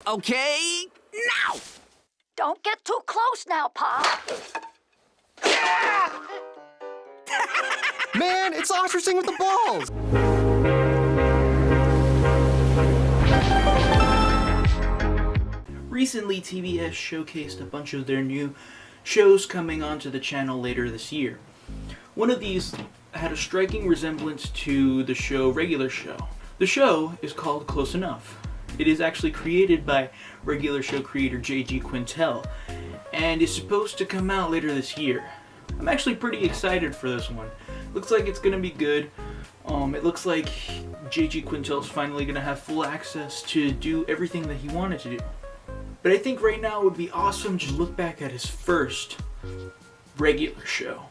Okay, now! Don't get too close now, Pa. Man, it's ostrich with the balls! Recently, TBS showcased a bunch of their new shows coming onto the channel later this year. One of these had a striking resemblance to the show Regular Show. The show is called Close Enough. It is actually created by Regular Show creator J.G. Quintel and is supposed to come out later this year. I'm actually pretty excited for this one. Looks like it's gonna be good. It looks like J.G. Quintel's finally gonna have full access to do everything that he wanted to do. But I think right now it would be awesome to look back at his first regular show.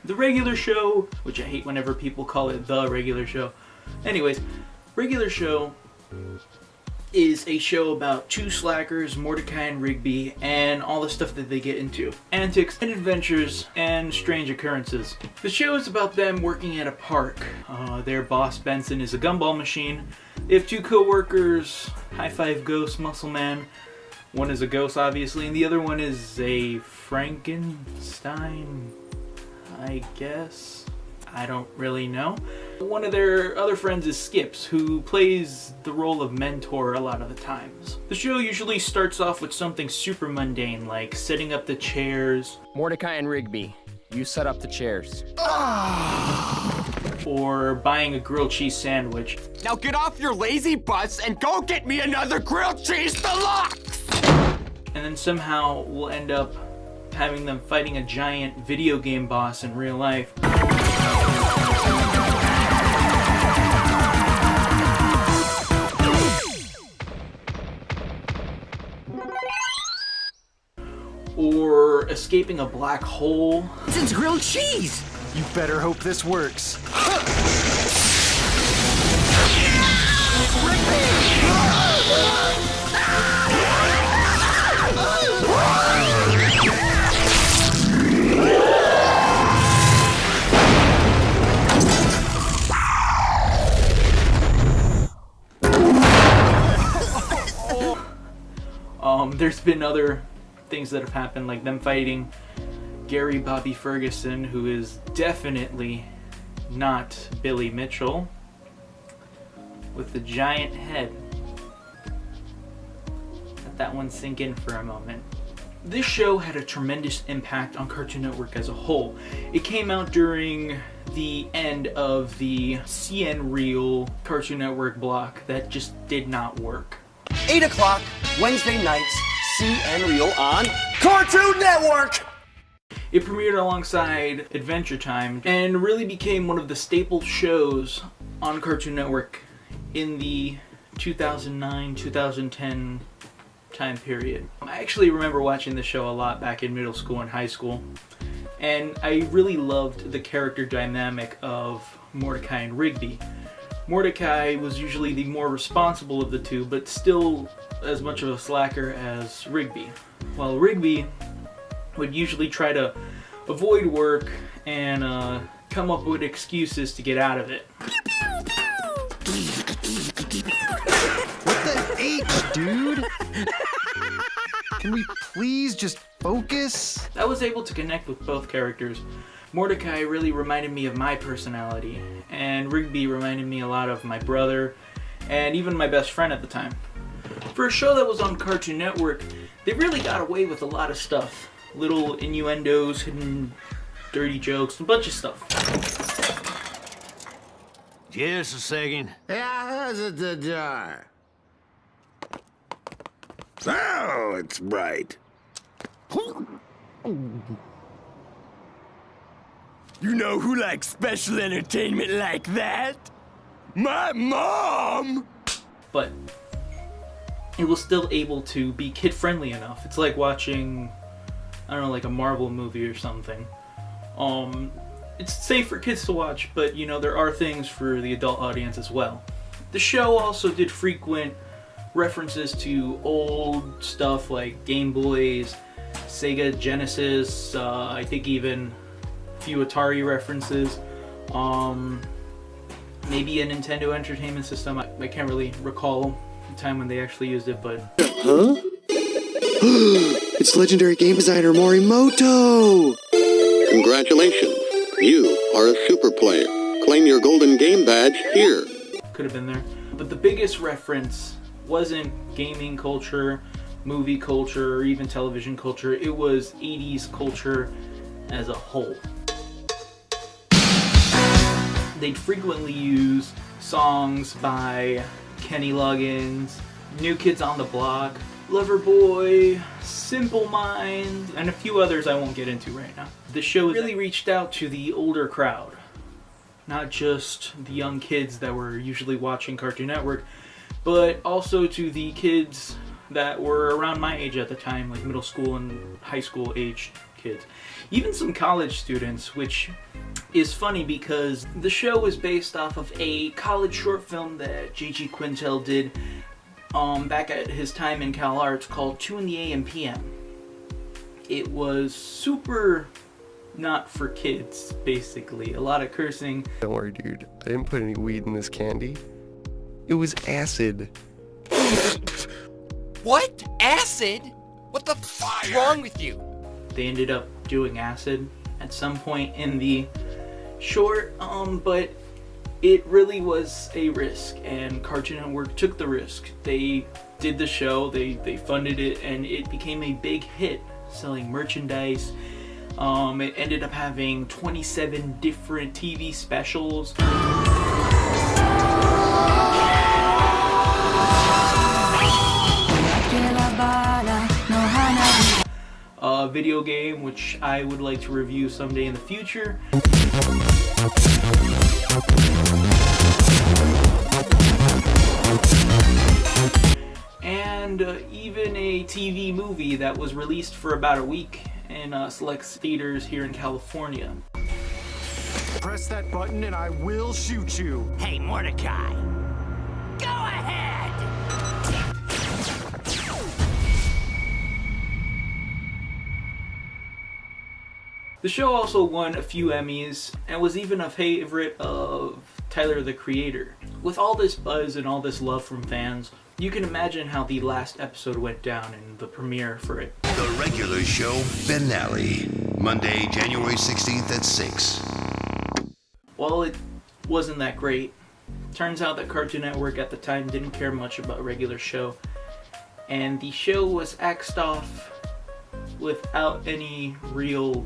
The Regular Show, which I hate whenever people call it The Regular Show. Anyways, Regular Show is a show about two slackers, Mordecai and Rigby, and all the stuff that they get into. Antics and adventures and strange occurrences. The show is about them working at a park. Their boss, Benson, is a gumball machine. They have two co-workers, High Five Ghost, Muscle Man. One is a ghost, obviously, and the other one is a Frankenstein, I guess. I don't really know. One of their other friends is Skips, who plays the role of mentor a lot of the times. The show usually starts off with something super mundane, like setting up the chairs. Mordecai and Rigby, you set up the chairs. Or buying a grilled cheese sandwich. Now get off your lazy butts and go get me another grilled cheese deluxe! And then somehow we'll end up having them fighting a giant video game boss in real life. Or escaping a black hole. It's grilled cheese! You better hope this works. There's been other things that have happened, like them fighting Gary Bobby Ferguson, who is definitely not Billy Mitchell, with the giant head. Let that one sink in for a moment. This show had a tremendous impact on Cartoon Network as a whole. It came out during the end of the CN Reel Cartoon Network block that just did not work. 8 o'clock, Wednesday nights, CN Reel on Cartoon Network! It premiered alongside Adventure Time and really became one of the staple shows on Cartoon Network in the 2009-2010 time period. I actually remember watching the show a lot back in middle school and high school, and I really loved the character dynamic of Mordecai and Rigby. Mordecai was usually the more responsible of the two, but still as much of a slacker as Rigby. While Rigby would usually try to avoid work and come up with excuses to get out of it. What the H, dude? Can we please just focus? I was able to connect with both characters. Mordecai really reminded me of my personality, and Rigby reminded me a lot of my brother, and even my best friend at the time. For a show that was on Cartoon Network, they really got away with a lot of stuff. Little innuendos, hidden dirty jokes, a bunch of stuff. Just a second. Yeah, how's it the jar? Oh, it's bright. You know who likes special entertainment like that? My mom! But it was still able to be kid-friendly enough. It's like watching, I don't know, like a Marvel movie or something. It's safe for kids to watch, but you know, there are things for the adult audience as well. The show also did frequent references to old stuff like Game Boys, Sega Genesis, I think even a few Atari references. maybe a Nintendo Entertainment System. I can't really recall the time when they actually used it, but... Huh? It's legendary game designer Morimoto! Congratulations, you are a super player. Claim your golden game badge here. Could have been there. But the biggest reference wasn't gaming culture, movie culture, or even television culture. It was 80s culture as a whole. They'd frequently use songs by Kenny Loggins, New Kids on the Block, Loverboy, Simple Minds, and a few others I won't get into right now. The show really reached out to the older crowd, not just the young kids that were usually watching Cartoon Network, but also to the kids that were around my age at the time, like middle school and high school aged kids. Even some college students, which is funny because the show was based off of a college short film that J.G. Quintel did back at his time in Cal Arts called 2 in the AM PM. It was super not for kids, basically. A lot of cursing. Don't worry, dude. I didn't put any weed in this candy. It was acid. What? Acid? What the fuck's wrong with you? They ended up doing acid at some point in the short, but it really was a risk, and Cartoon Network took the risk. They did the show, they funded it, and it became a big hit, selling merchandise. It ended up having 27 different TV specials. A video game which I would like to review someday in the future. And even a TV movie that was released for about a week in select theaters here in California. Press that button and I will shoot you. Hey, Mordecai. Go ahead! The show also won a few Emmys and was even a favorite of Tyler the Creator. With all this buzz and all this love from fans, you can imagine how the last episode went down in the premiere for it. The regular show finale, Monday, January 16th at 6. Well, it wasn't that great. Turns out that Cartoon Network at the time didn't care much about regular show, and the show was axed off without any real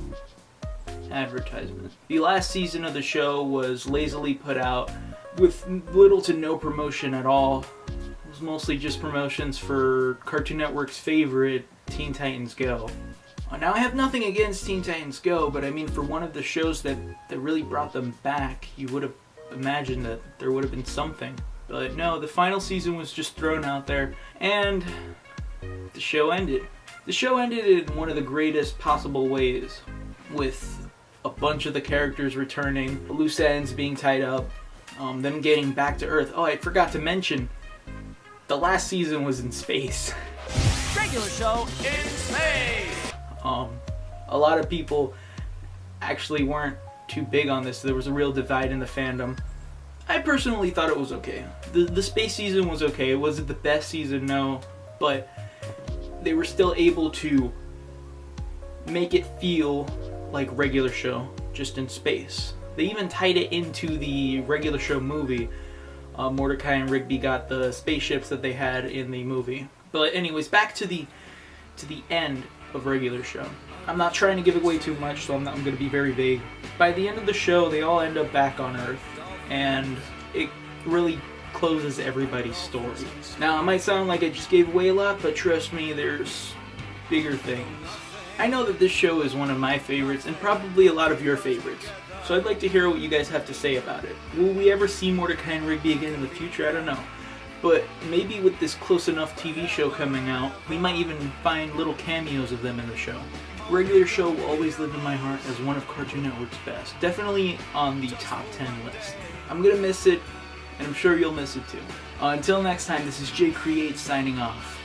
advertisement. The last season of the show was lazily put out with little to no promotion at all. It was mostly just promotions for Cartoon Network's favorite, Teen Titans Go. Now, I have nothing against Teen Titans Go, but I mean, for one of the shows that really brought them back, you would have imagined that there would have been something. But no, the final season was just thrown out there, and the show ended. The show ended in one of the greatest possible ways, with a bunch of the characters returning, loose ends being tied up, them getting back to Earth. Oh, I forgot to mention, the last season was in space. Regular show in space! A lot of people actually weren't too big on this. There was a real divide in the fandom. I personally thought it was okay. The space season was okay. It wasn't the best season, no, but they were still able to make it feel like regular show, just in space. They even tied it into the regular show movie. Mordecai and Rigby got the spaceships that they had in the movie. But anyways, back to the end of regular show. I'm not trying to give away too much, so I'm going to be very vague. By the end of the show, they all end up back on Earth, and it really closes everybody's story. Now, it might sound like I just gave away a lot, but trust me, there's bigger things. I know that this show is one of my favorites, and probably a lot of your favorites, so I'd like to hear what you guys have to say about it. Will we ever see Mordecai and Rigby again in the future? I don't know. But maybe with this Close Enough TV show coming out, we might even find little cameos of them in the show. Regular show will always live in my heart as one of Cartoon Network's best. Definitely on the top 10 list. I'm gonna miss it, and I'm sure you'll miss it too. Until next time, this is Jay Create signing off.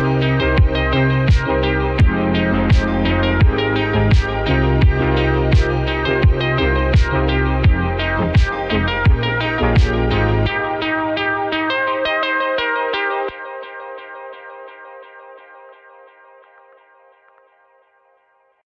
you.